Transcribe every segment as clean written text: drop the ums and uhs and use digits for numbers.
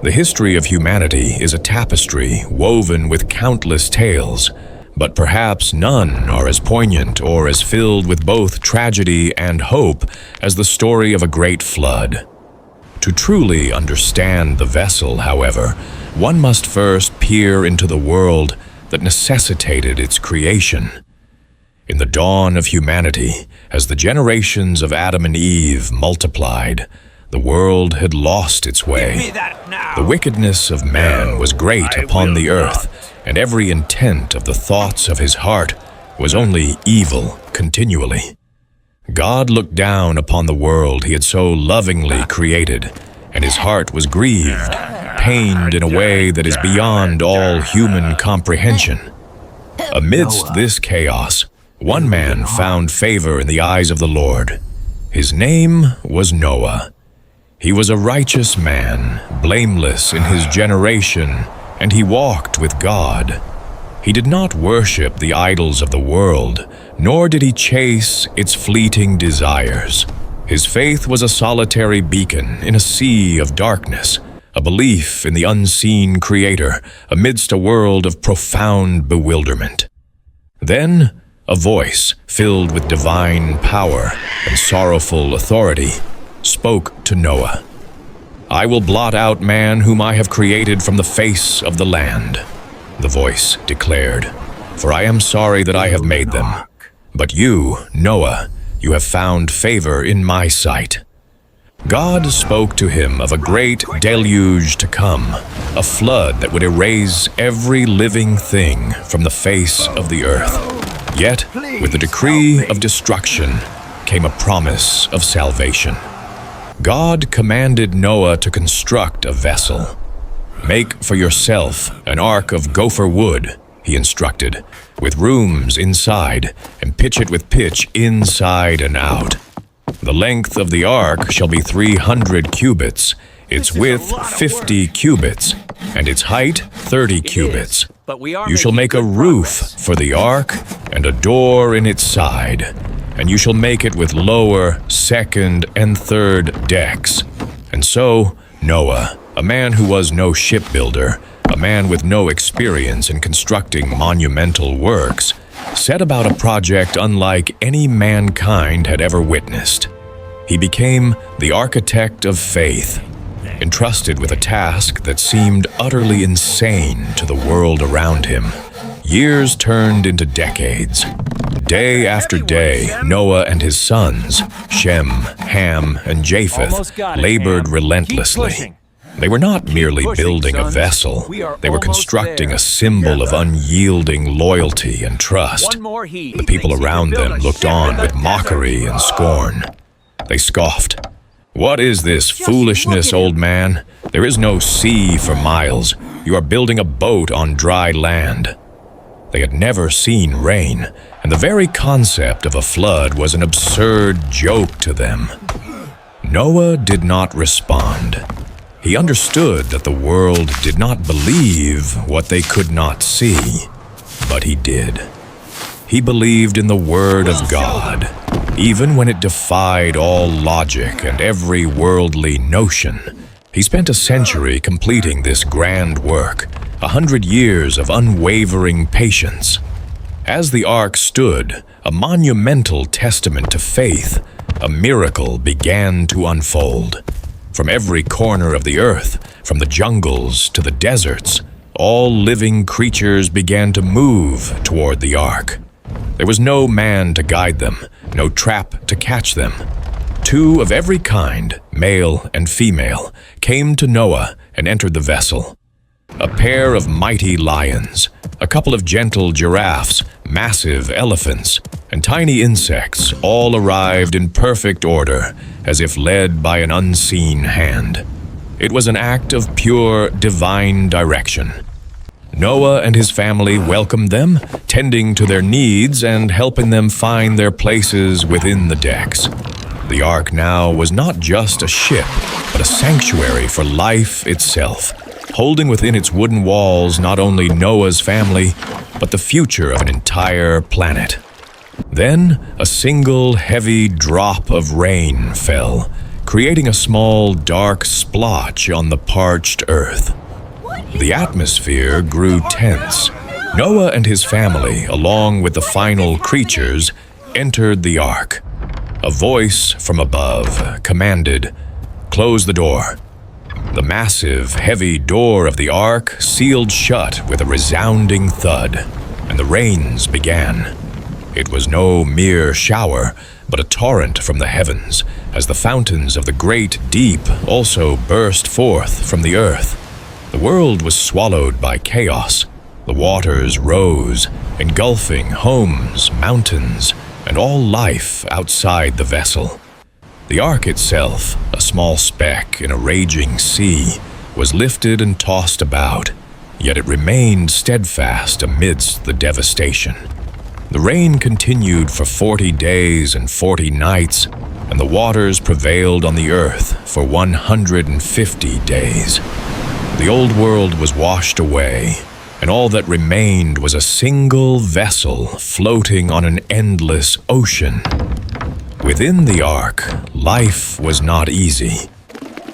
The history of humanity is a tapestry woven with countless tales, but perhaps none are as poignant or as filled with both tragedy and hope as the story of a great flood. To truly understand the vessel, however, one must first peer into the world that necessitated its creation. In the dawn of humanity, as the generations of Adam and Eve multiplied, the world had lost its way. The wickedness of man was great upon the earth, and every intent of the thoughts of his heart was only evil continually. God looked down upon the world he had so lovingly created, and his heart was grieved, pained in a way that is beyond all human comprehension. Amidst this chaos, one man found favor in the eyes of the Lord. His name was Noah. He was a righteous man, blameless in his generation, and he walked with God. He did not worship the idols of the world, nor did he chase its fleeting desires. His faith was a solitary beacon in a sea of darkness, a belief in the unseen Creator amidst a world of profound bewilderment. Then, a voice filled with divine power and sorrowful authority spoke to Noah. "I will blot out man whom I have created from the face of the land," the voice declared, "for I am sorry that I have made them. But you, Noah, you have found favor in my sight." God spoke to him of a great deluge to come, a flood that would erase every living thing from the face of the earth. Yet, with the decree of destruction came a promise of salvation. God commanded Noah to construct a vessel. "Make for yourself an ark of gopher wood," he instructed, "with rooms inside, and pitch it with pitch inside and out. The length of the ark shall be 300 cubits, its width 50 cubits, and its height 30 cubits. You shall make a roof for the ark, and a door in its side, and you shall make it with lower, second, and third decks." And so Noah, a man who was no shipbuilder, a man with no experience in constructing monumental works, set about a project unlike any mankind had ever witnessed. He became the architect of faith, entrusted with a task that seemed utterly insane to the world around him. Years turned into decades. Day after day, Noah and his sons, Shem, Ham, and Japheth, labored relentlessly. They were not merely building a vessel. They were constructing a symbol of unyielding loyalty and trust. The people around them looked on with mockery and scorn. They scoffed. "What is this foolishness, old man? There is no sea for miles. You are building a boat on dry land." They had never seen rain, and the very concept of a flood was an absurd joke to them. Noah did not respond. He understood that the world did not believe what they could not see, but he did. He believed in the Word of God, even when it defied all logic and every worldly notion. He spent a century completing this grand work, 100 years of unwavering patience. As the ark stood, a monumental testament to faith, a miracle began to unfold. From every corner of the earth, from the jungles to the deserts, all living creatures began to move toward the ark. There was no man to guide them, no trap to catch them. Two of every kind, male and female, came to Noah and entered the vessel. A pair of mighty lions, a couple of gentle giraffes, massive elephants, and tiny insects all arrived in perfect order, as if led by an unseen hand. It was an act of pure divine direction. Noah and his family welcomed them, tending to their needs and helping them find their places within the decks. The ark now was not just a ship, but a sanctuary for life itself, holding within its wooden walls not only Noah's family, but the future of an entire planet. Then a single heavy drop of rain fell, creating a small, dark splotch on the parched earth. The atmosphere grew tense. Noah and his family, along with the final creatures, entered the ark. A voice from above commanded, "Close the door." The massive, heavy door of the ark sealed shut with a resounding thud, and the rains began. It was no mere shower, but a torrent from the heavens, as the fountains of the great deep also burst forth from the earth. The world was swallowed by chaos. The waters rose, engulfing homes, mountains, and all life outside the vessel. The ark itself, a small speck in a raging sea, was lifted and tossed about, yet it remained steadfast amidst the devastation. The rain continued for 40 days and 40 nights, and the waters prevailed on the earth for 150 days. The old world was washed away, and all that remained was a single vessel floating on an endless ocean. Within the ark, life was not easy.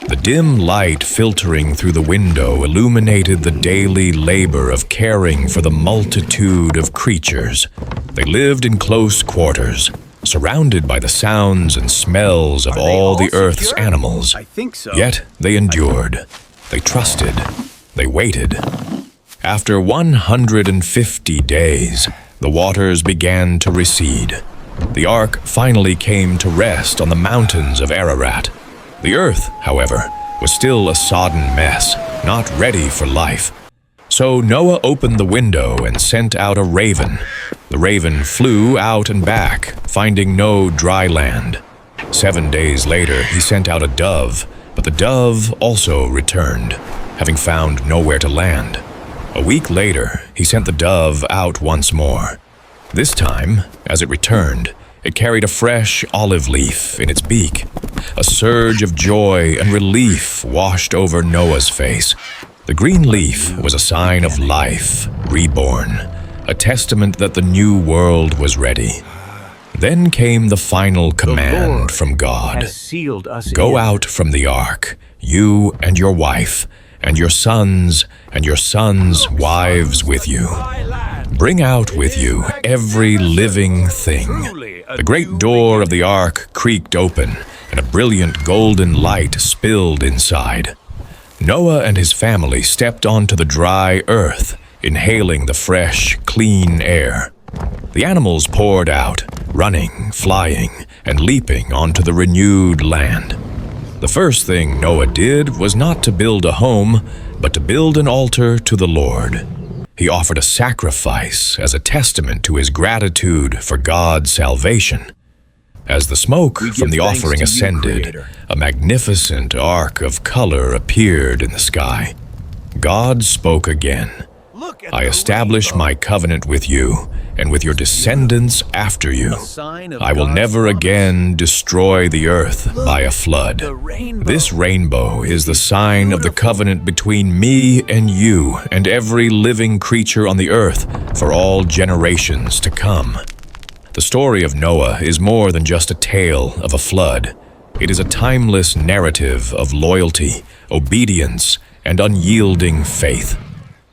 The dim light filtering through the window illuminated the daily labor of caring for the multitude of creatures. They lived in close quarters, surrounded by the sounds and smells of all the earth's animals. I think so. Yet they endured. They trusted. They waited. After 150 days, the waters began to recede. The ark finally came to rest on the mountains of Ararat. The earth, however, was still a sodden mess, not ready for life. So Noah opened the window and sent out a raven. The raven flew out and back, finding no dry land. 7 days later, he sent out a dove, but the dove also returned, having found nowhere to land. A week later, he sent the dove out once more. This time, as it returned, it carried a fresh olive leaf in its beak. A surge of joy and relief washed over Noah's face. The green leaf was a sign of life, reborn, a testament that the new world was ready. Then came the final command from God. Go out from the ark, you and your wife, and your sons wives with you. Bring out with you every living thing. The great door of the ark creaked open, and a brilliant golden light spilled inside. Noah and his family stepped onto the dry earth, inhaling the fresh, clean air. The animals poured out, running, flying, and leaping onto the renewed land. The first thing Noah did was not to build a home, but to build an altar to the Lord. He offered a sacrifice as a testament to his gratitude for God's salvation. As the smoke from the offering ascended, a magnificent arc of color appeared in the sky. God spoke again. I establish my covenant with you and with your descendants after you. I will never again destroy the earth by a flood. This rainbow is the sign of the covenant between me and you and every living creature on the earth for all generations to come. The story of Noah is more than just a tale of a flood. It is a timeless narrative of loyalty, obedience, and unyielding faith.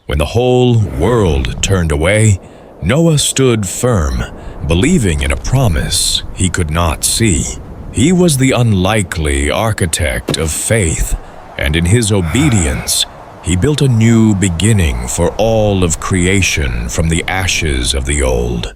When the whole world turned away, Noah stood firm, believing in a promise he could not see. He was the unlikely architect of faith, and in his obedience, he built a new beginning for all of creation from the ashes of the old.